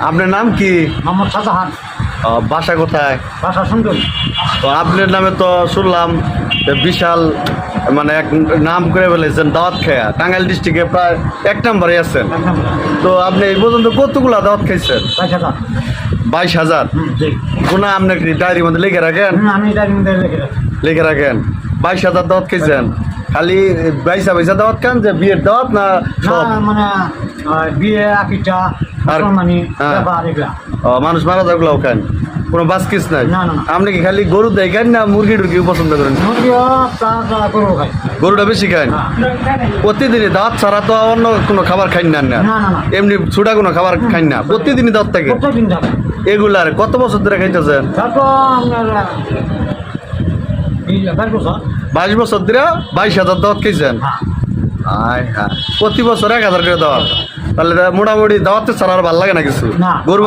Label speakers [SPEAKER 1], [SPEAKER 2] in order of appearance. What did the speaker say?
[SPEAKER 1] আপনার নাম কি?
[SPEAKER 2] মোহাম্মদ শাহজাহান।
[SPEAKER 1] বাসা কোথায়?
[SPEAKER 2] বাসা সুন্দর।
[SPEAKER 1] তো আপনার নামে তো শুনলাম যে বিশাল মানে এক নাম করে ফেলেছেন দাওয়াত খেয়া, টাঙ্গাইল ডিস্ট্রিক্টে প্রায় 1 নম্বরে আছেন। তো আপনি এই পর্যন্ত কতগুলা দাওয়াত খাইছেন? 22,000।
[SPEAKER 2] জি।
[SPEAKER 1] কোনা আপনি কি ডায়েরির মধ্যে লিখে রাখেন?
[SPEAKER 2] আমি এটার মধ্যে লিখে রাখি।
[SPEAKER 1] লিখে রাখেন। 22,000 দাওয়াত খাইছেন। খালি বাইসা দাওয়াত খান যে বিয়ের দাওয়াত না সব?
[SPEAKER 2] না, মানে বিয়ে আকিটা
[SPEAKER 1] আর
[SPEAKER 2] মুসলমানি
[SPEAKER 1] হ্যাঁ।
[SPEAKER 2] ব্যাপার এগুলা।
[SPEAKER 1] মানুষ মারা যাগুলাও খান, কোনো বাসকিস নাই?
[SPEAKER 2] না, না, না।
[SPEAKER 1] আপনি কি খালি গরু দেয় খান না মুরগি টুরগি পছন্দ করেন?
[SPEAKER 2] মুরগিও তারা করবো খাই।
[SPEAKER 1] গরুটা বেশি খান? প্রতিদিনই দাওয়াত ছাড়া তো অন্য কোনো খাবার খাই না?
[SPEAKER 2] না, না, না।
[SPEAKER 1] এমনি ছুটা কোনো খাবার খাই না, প্রতিদিনই দাওয়াত থাকে?
[SPEAKER 2] প্রত্যেকদিন যাবে।
[SPEAKER 1] এগুলার কত বছর ধরে খাইতেছেন?
[SPEAKER 2] তারপর আপনার 20 বছর।
[SPEAKER 1] 22 বছর ধরে 22,000 দাওয়াত খাইছেন?
[SPEAKER 2] হ্যাঁ।
[SPEAKER 1] আয় হ্যাঁ, প্রতি বছর 1,000 করে দাওয়াত। তাহলে মোটামুটি দাওয়াতে ছাড়া আর ভালো লাগে না কিছু?
[SPEAKER 2] না।
[SPEAKER 1] গরু